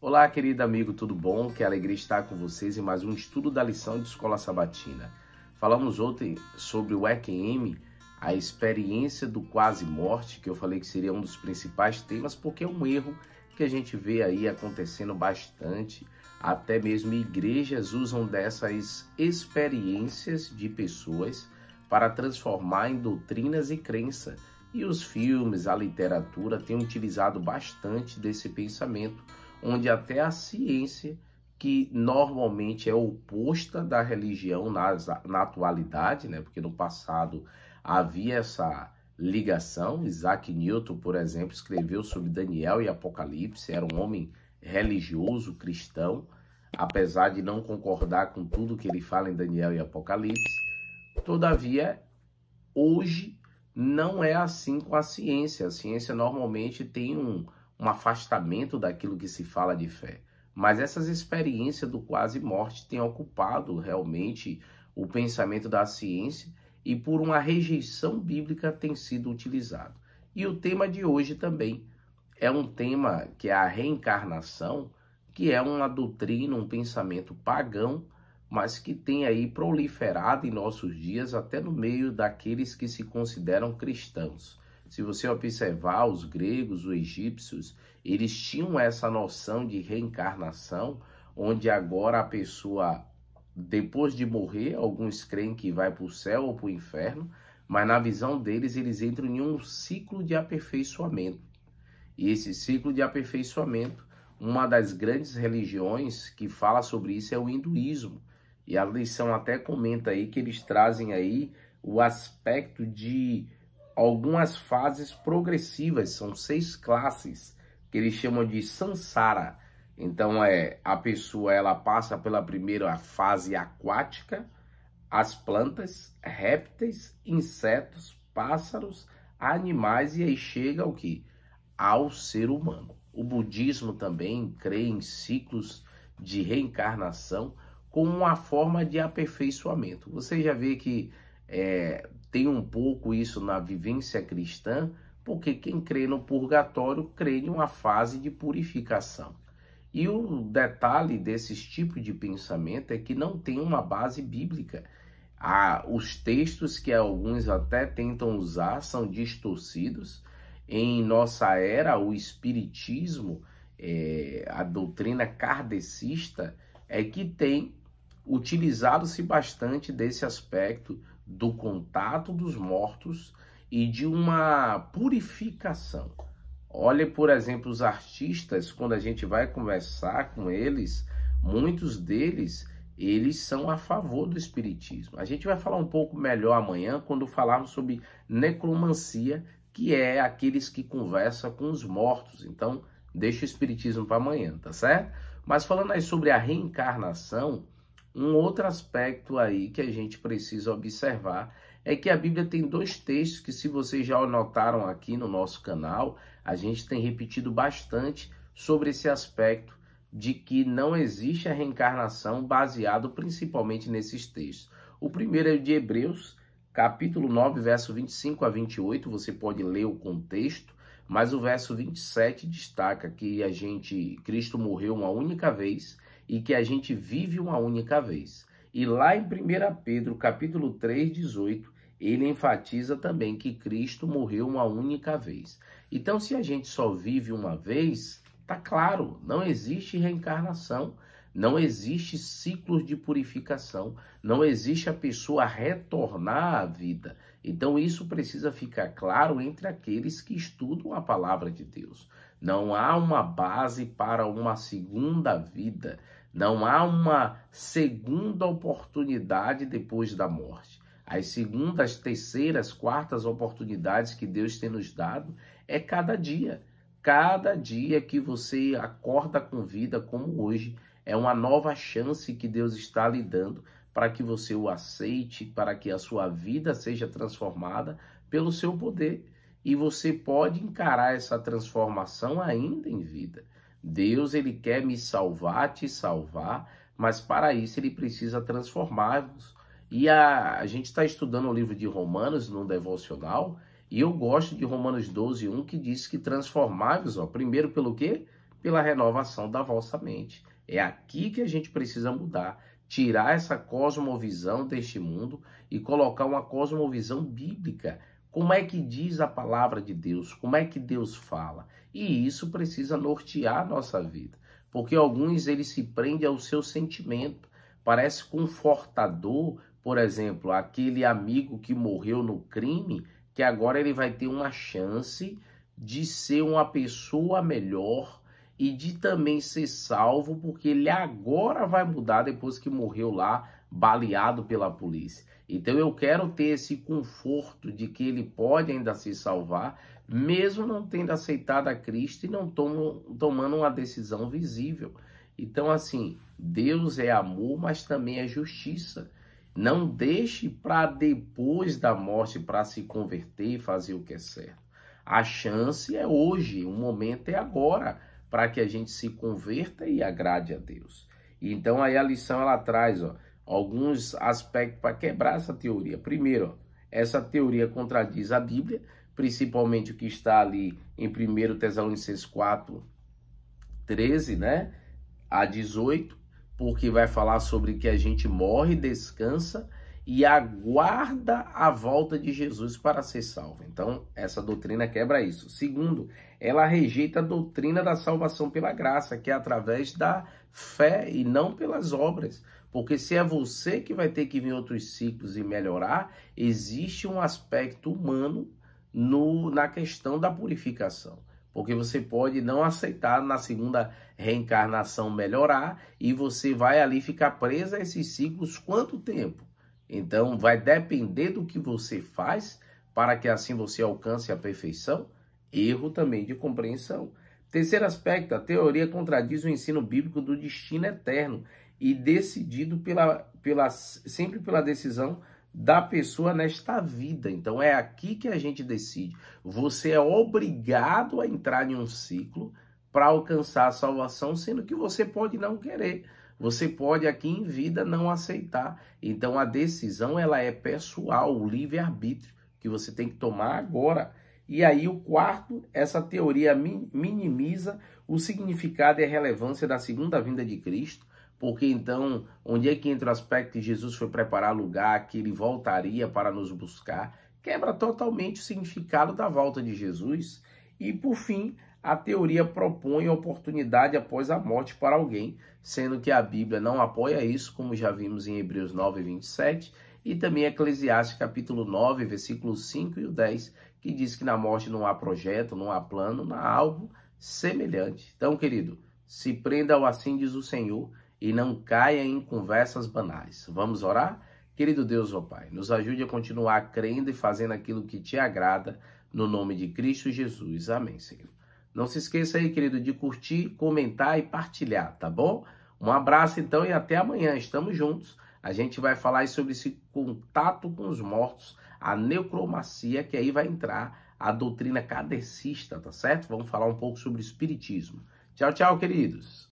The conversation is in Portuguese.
Olá, querido amigo, tudo bom? Que alegria estar com vocês em mais um estudo da lição de Escola Sabatina. Falamos ontem sobre o EQM, a experiência do quase morte, que eu falei que seria um dos principais temas, porque é um erro que a gente vê aí acontecendo bastante. Até mesmo igrejas usam dessas experiências de pessoas para transformar em doutrinas e crença. E os filmes, a literatura têm utilizado bastante desse pensamento, onde até a ciência, que normalmente é oposta da religião na atualidade, né? Porque no passado havia essa ligação. Isaac Newton, por exemplo, escreveu sobre Daniel e Apocalipse, era um homem religioso, cristão, apesar de não concordar com tudo que ele fala em Daniel e Apocalipse. Todavia, hoje não é assim com a ciência. A ciência normalmente tem um afastamento daquilo que se fala de fé. Mas essas experiências do quase morte têm ocupado realmente o pensamento da ciência e por uma rejeição bíblica tem sido utilizado. E o tema de hoje também é um tema que é a reencarnação, que é uma doutrina, um pensamento pagão, mas que tem aí proliferado em nossos dias até no meio daqueles que se consideram cristãos. Se você observar os gregos, os egípcios, eles tinham essa noção de reencarnação, onde agora a pessoa, depois de morrer, alguns creem que vai para o céu ou para o inferno, mas na visão deles, eles entram em um ciclo de aperfeiçoamento. E esse ciclo de aperfeiçoamento, uma das grandes religiões que fala sobre isso é o hinduísmo. E a lição até comenta aí que eles trazem aí o aspecto de algumas fases progressivas, são 6 classes, que eles chamam de samsara. Então a pessoa ela passa pela primeira fase aquática, as plantas, répteis, insetos, pássaros, animais, e aí chega ao que? Ao ser humano. O budismo também crê em ciclos de reencarnação como uma forma de aperfeiçoamento. Você já vê que tem um pouco isso na vivência cristã, porque quem crê no purgatório crê em uma fase de purificação. E o detalhe desses tipos de pensamento é que não tem uma base bíblica. Os textos que alguns até tentam usar são distorcidos. Em nossa era, o espiritismo, a doutrina kardecista, é que tem utilizado-se bastante desse aspecto do contato dos mortos e de uma purificação. Olha, por exemplo, os artistas, quando a gente vai conversar com eles, muitos deles, eles são a favor do espiritismo. A gente vai falar um pouco melhor amanhã, quando falarmos sobre necromancia, que é aqueles que conversam com os mortos. Então, deixa o espiritismo para amanhã, tá certo? Mas falando aí sobre a reencarnação, um outro aspecto aí que a gente precisa observar é que a Bíblia tem 2 textos que, se vocês já notaram aqui no nosso canal, a gente tem repetido bastante sobre esse aspecto de que não existe a reencarnação, baseado principalmente nesses textos. O primeiro é o de Hebreus, capítulo 9, verso 25 a 28, você pode ler o contexto, mas o verso 27 destaca que Cristo morreu uma única vez e que a gente vive uma única vez. E lá em 1 Pedro, capítulo 3, 18, ele enfatiza também que Cristo morreu uma única vez. Então, se a gente só vive uma vez, tá claro, não existe reencarnação, não existe ciclos de purificação, não existe a pessoa retornar à vida. Então isso precisa ficar claro entre aqueles que estudam a palavra de Deus. Não há uma base para uma segunda vida, não há uma segunda oportunidade depois da morte. As segundas, terceiras, quartas oportunidades que Deus tem nos dado é cada dia. Cada dia que você acorda com vida como hoje, é uma nova chance que Deus está lhe dando para que você o aceite, para que a sua vida seja transformada pelo seu poder. E você pode encarar essa transformação ainda em vida. Deus, ele quer me salvar, te salvar, mas para isso ele precisa transformar-vos. E a gente está estudando o livro de Romanos no devocional, e eu gosto de Romanos 12, 1, que diz que transformai-vos, primeiro pelo quê? pela renovação da vossa mente. É aqui que a gente precisa mudar, tirar essa cosmovisão deste mundo e colocar uma cosmovisão bíblica. Como é que diz a palavra de Deus? Como é que Deus fala? E isso precisa nortear a nossa vida, porque alguns eles se prendem ao seu sentimento. Parece confortador, por exemplo, aquele amigo que morreu no crime, que agora ele vai ter uma chance de ser uma pessoa melhor e de também ser salvo, porque ele agora vai mudar depois que morreu lá, baleado pela polícia. Então eu quero ter esse conforto de que ele pode ainda se salvar, mesmo não tendo aceitado a Cristo e não tomando uma decisão visível. Então assim, Deus é amor, mas também é justiça. Não deixe para depois da morte para se converter e fazer o que é certo. A chance é hoje, o momento é agora, para que a gente se converta e agrade a Deus. Então aí a lição ela traz alguns aspectos para quebrar essa teoria. Primeiro, essa teoria contradiz a Bíblia, principalmente o que está ali em 1 Tessalonicenses 4, 13, né, a 18, porque vai falar sobre que a gente morre, descansa e aguarda a volta de Jesus para ser salvo. Então, essa doutrina quebra isso. Segundo, ela rejeita a doutrina da salvação pela graça, que é através da fé e não pelas obras. Porque se é você que vai ter que vir outros ciclos e melhorar, existe um aspecto humano na questão da purificação. Porque você pode não aceitar na segunda reencarnação melhorar e você vai ali ficar preso a esses ciclos quanto tempo? Então, vai depender do que você faz para que assim você alcance a perfeição. Erro também de compreensão. Terceiro aspecto, a teoria contradiz o ensino bíblico do destino eterno e decidido sempre pela decisão da pessoa nesta vida. Então, é aqui que a gente decide. Você é obrigado a entrar em um ciclo para alcançar a salvação, sendo que você pode não querer. Você pode aqui em vida não aceitar. Então a decisão ela é pessoal, o livre-arbítrio que você tem que tomar agora. E aí o quarto, essa teoria minimiza o significado e a relevância da segunda vinda de Cristo, porque então onde é que entra o aspecto que Jesus foi preparar lugar, que ele voltaria para nos buscar, quebra totalmente o significado da volta de Jesus. E por fim, a teoria propõe oportunidade após a morte para alguém, sendo que a Bíblia não apoia isso, como já vimos em Hebreus 9, 27, e também Eclesiastes capítulo 9, versículos 5 e 10, que diz que na morte não há projeto, não há plano, não há algo semelhante. Então, querido, se prenda ao assim diz o Senhor e não caia em conversas banais. Vamos orar? Querido Deus, ó Pai, nos ajude a continuar crendo e fazendo aquilo que te agrada, no nome de Cristo Jesus. Amém, Senhor. Não se esqueça aí, querido, de curtir, comentar e partilhar, tá bom? Um abraço, então, e até amanhã. Estamos juntos. A gente vai falar sobre esse contato com os mortos, a necromancia, que aí vai entrar a doutrina kardecista, tá certo? Vamos falar um pouco sobre o espiritismo. Tchau, tchau, queridos.